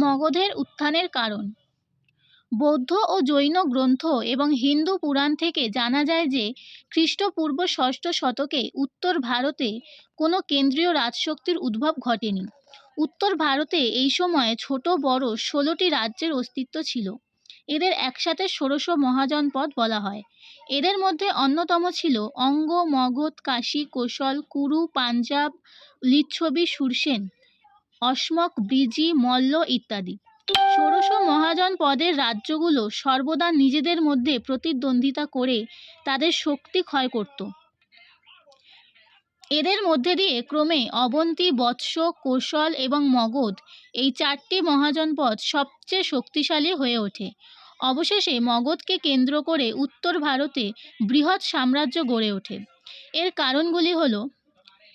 মগধের উত্থানের কারণ। বৌদ্ধ ও জৈন গ্রন্থ এবং হিন্দু পুরাণ থেকে জানা যায় যে খ্রিস্টপূর্ব ষষ্ঠ শতকে উত্তর ভারতে কোনো কেন্দ্রীয় রাজশক্তির উদ্ভব ঘটেনি। উত্তর ভারতে এই সময় ছোট বড় 16টি রাজ্যের অস্তিত্ব ছিল। এদের একসাথে ষোড়শ মহাজনপদ বলা হয়। এদের মধ্যে অন্যতম ছিল অঙ্গ, মগধ, কাশী, কোশল, কুরু, পাঞ্জাব, লিচ্ছবি, সুরসেন, অসমক, ব্রিজি, মল্ল ইত্যাদি। ষোড়শ মহাজন পদের রাজ্যগুলো সর্বদা নিজেদের মধ্যে প্রতিদ্বন্দ্বিতা করে তাদের শক্তি ক্ষয় করত। এদের মধ্যে দিয়ে ক্রমে অবন্তী, বৎস, কোশল এবং মগধ এই 4টি মহাজনপদ সবচেয়ে শক্তিশালী হয়ে ওঠে। অবশেষে মগধকে কেন্দ্র করে উত্তর ভারতে বৃহৎ সাম্রাজ্য গড়ে ওঠে। এর কারণগুলি হল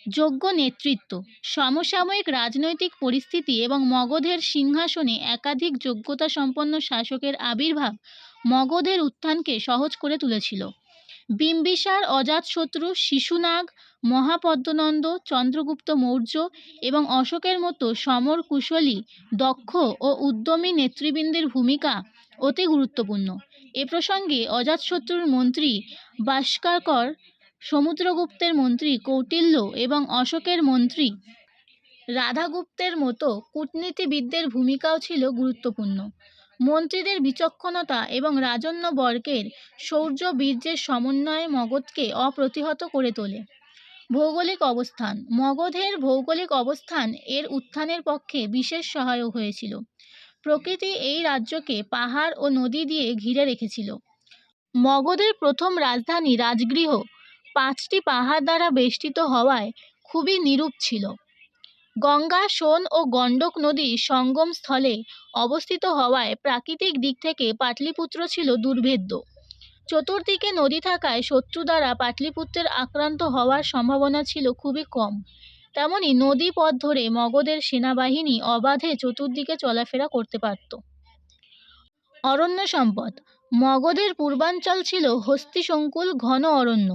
যোগ্য নেতৃত্ব, সমসাময়িক রাজনৈতিক পরিস্থিতি এবং মগধের সিংহাসনে একাধিক যোগ্যতা সম্পন্ন শাসকের আবির্ভাব মগধের উত্থানকে সহজ করে তুলেছিল। বিম্বিসার, অজাতশত্রু, শিশুনাগ, মহাপদ্মনন্দ, চন্দ্রগুপ্ত মৌর্য এবং অশোকের মতো সমর কুশলী, দক্ষ ও উদ্যমী নেতৃবৃন্দের ভূমিকা অতি গুরুত্বপূর্ণ। এ প্রসঙ্গে অজাতশত্রুর মন্ত্রী ভাস্কর, সমুদ্রগুপ্তের মন্ত্রী কৌটিল্য এবং অশোকের মন্ত্রী রাধাগুপ্তের মতো কূটনীতিবিদদের ভূমিকাও ছিল গুরুত্বপূর্ণ। মন্ত্রীদের বিচক্ষণতা এবং রাজন্যবর্গের শৌর্য বীর্যের সমন্বয়ে মগধকে অপ্রতিহত করে তোলে। ভৌগোলিক অবস্থান। মগধের ভৌগোলিক অবস্থান এর উত্থানের পক্ষে বিশেষ সহায়ক হয়েছিল। প্রকৃতি এই রাজ্যকে পাহাড় ও নদী দিয়ে ঘিরে রেখেছিল। মগধের প্রথম রাজধানী রাজগৃহ 5টি পাহাড় দ্বারা বেষ্টিত হওয়ায় খুবই নিরূপ ছিল। গঙ্গা, সোন ও গণ্ডক নদীর সঙ্গম স্থলে অবস্থিত হওয়ায় প্রাকৃতিক দিক থেকে পাটলিপুত্র ছিল দুর্ভেদ্য। চতুর্দিকে নদী থাকায় শত্রু দ্বারা পাটলিপুত্রের আক্রান্ত হওয়ার সম্ভাবনা ছিল খুবই কম। তেমনি নদী পথ ধরে মগধের সেনাবাহিনী অবাধে চতুর্দিকে চলাফেরা করতে পারত। অরণ্য সম্পদ। মগধের পূর্বাঞ্চল ছিল হস্তি সংকুল ঘন অরণ্য।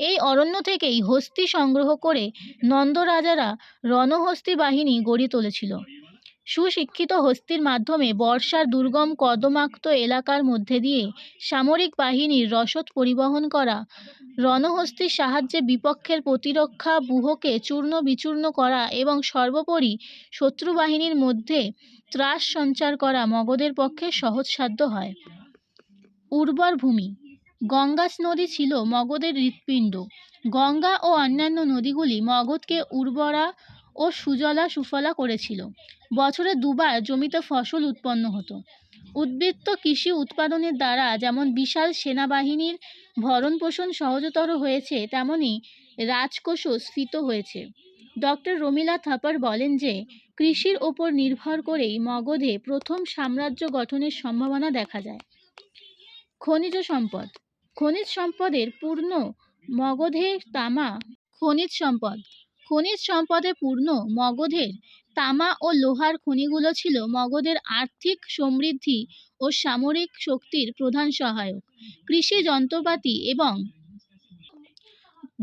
এই অরণ্য থেকেই হস্তি সংগ্রহ করে নন্দ রাজারা রণহস্তি বাহিনী গড়ে তুলেছিল। সুশিক্ষিত হস্তির মাধ্যমে বর্ষার দুর্গম কর্দমাক্ত এলাকার মধ্যে দিয়ে সামরিক বাহিনীর রসদ পরিবহন করা, রণহস্তির সাহায্যে বিপক্ষের প্রতিরক্ষা ব্যূহকে চূর্ণ বিচূর্ণ করা এবং সর্বোপরি শত্রু বাহিনীর মধ্যে ত্রাস সঞ্চার করা মগধের পক্ষে সহজসাধ্য হয়। উর্বর ভূমি। গঙ্গা নদী ছিল মগধের হৃৎপিণ্ড। গঙ্গা ও অন্যান্য নদীগুলি মগধকে উর্বরা ও সুজলা সুফলা করেছিল। বছরে 2বার জমিতে ফসল উৎপন্ন হতো। উদ্বৃত্ত কৃষি উৎপাদনের দ্বারা যেমন বিশাল সেনাবাহিনীর ভরণপোষণ সহজতর হয়েছে, তেমনি রাজকোষও স্ফীত হয়েছে। ডক্টর রমিলা থাপার বলেন যে কৃষির ওপর নির্ভর করেই মগধে প্রথম সাম্রাজ্য গঠনের সম্ভাবনা দেখা যায়। খনিজ সম্পদ। খনিজ সম্পদের পূর্ণ মগধের তামা। খনিজ সম্পদে পূর্ণ মগধের তামা ও লোহার খনিগুলো ছিল মগধের আর্থিক সমৃদ্ধি ও সামরিক শক্তির প্রধান সহায়ক। কৃষি যন্ত্রপাতি এবং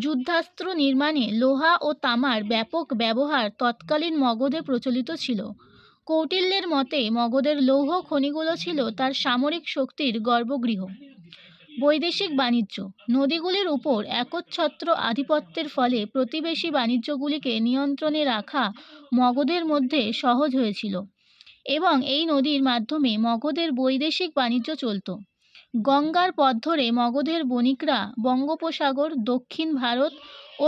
যুদ্ধাস্ত্র নির্মাণে লোহা ও তামার ব্যাপক ব্যবহার তৎকালীন মগধে প্রচলিত ছিল। কৌটিল্যের মতে মগধের লৌহ খনিগুলো ছিল তার সামরিক শক্তির গর্ভগৃহ। বৈদেশিক বাণিজ্য। নদীগুলির উপর একচ্ছত্র আধিপত্যের ফলে প্রতিবেশী বাণিজ্যগুলিকে নিয়ন্ত্রণে রাখা মগধের মধ্যে সহজ হয়েছিল এবং এই নদীর মাধ্যমে মগধের বৈদেশিক বাণিজ্য চলত। গঙ্গার পথ ধরে মগধের বণিকরা বঙ্গোপসাগর, দক্ষিণ ভারত ও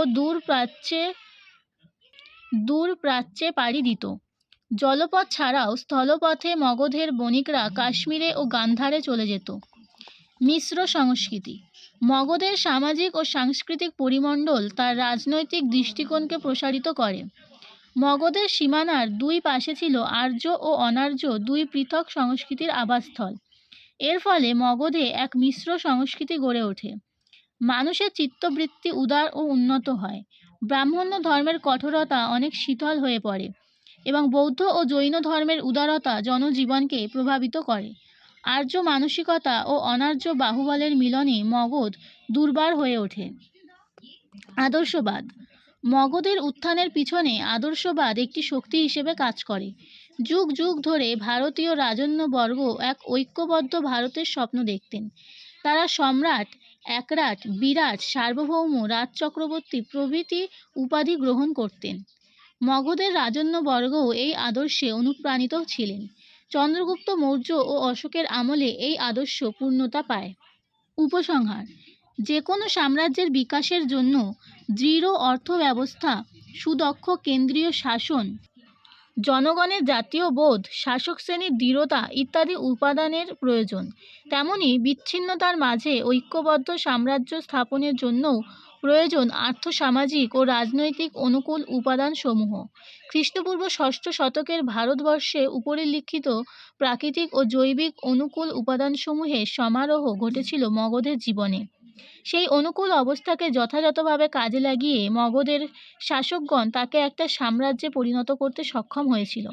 দূর প্রাচ্যে পাড়ি দিত। জলপথ ছাড়াও স্থলপথে মগধের বণিকরা কাশ্মীরে ও গান্ধারে চলে যেত। মিশ্র সংস্কৃতি। মগধের সামাজিক ও সাংস্কৃতিক পরিমণ্ডল তার রাজনৈতিক দৃষ্টিকোণকে প্রসারিত করে। মগধের সীমানার 2 পাশে ছিল আর্য ও অনার্য 2 পৃথক সংস্কৃতির আবাসস্থল। এর ফলে মগধে এক মিশ্র সংস্কৃতি গড়ে ওঠে। মানুষের চিত্তবৃত্তি উদার ও উন্নত হয়। ব্রাহ্মণ্য ধর্মের কঠোরতা অনেক শীতল হয়ে পড়ে এবং বৌদ্ধ ও জৈন ধর্মের উদারতা জনজীবনকে প্রভাবিত করে। আর্য মানসিকতা ও অনার্য বাহুবলের মিলনে মগধ দুর্বার হয়ে ওঠে। আদর্শবাদ। মগধের উত্থানের পিছনে আদর্শবাদ একটি শক্তি হিসেবে কাজ করে। যুগ যুগ ধরে ভারতীয় রাজন্যবর্গ এক ঐক্যবদ্ধ ভারতের স্বপ্ন দেখতেন। তারা সম্রাট, একরাট, বিরাট, সার্বভৌম, রাজচক্রবর্তী প্রভৃতি উপাধি গ্রহণ করতেন। মগধের রাজন্যবর্গও এই আদর্শে অনুপ্রাণিত ছিলেন। চন্দ্রগুপ্ত মৌর্য ও অশোকের আমলে এই আদর্শ পূর্ণতা পায়। উপসংহার: যে কোনো সাম্রাজ্যের বিকাশের জন্য দৃঢ় অর্থব্যবস্থা, সুদক্ষ কেন্দ্রীয় শাসন, জনগণের জাতীয় বোধ, শাসক শ্রেণীর দৃঢ়তা ইত্যাদি উপাদানের প্রয়োজন। তেমনি বিচ্ছিন্নতার মাঝে ঐক্যবদ্ধ সাম্রাজ্য স্থাপনের জন্যও প্রয়োজন আর্থসামাজিক ও রাজনৈতিক অনুকূল উপাদানসমূহ। খ্রিস্টপূর্ব ষষ্ঠ শতকের ভারতবর্ষে উপরে লিখিত প্রাকৃতিক ও জৈবিক অনুকূল উপাদানসমূহের সমারোহ ঘটেছিল মগধের জীবনে। সেই অনুকূল অবস্থাকে যথাযথভাবে কাজে লাগিয়ে মগধের শাসকগণ তাকে একটা সাম্রাজ্যে পরিণত করতে সক্ষম হয়েছিল।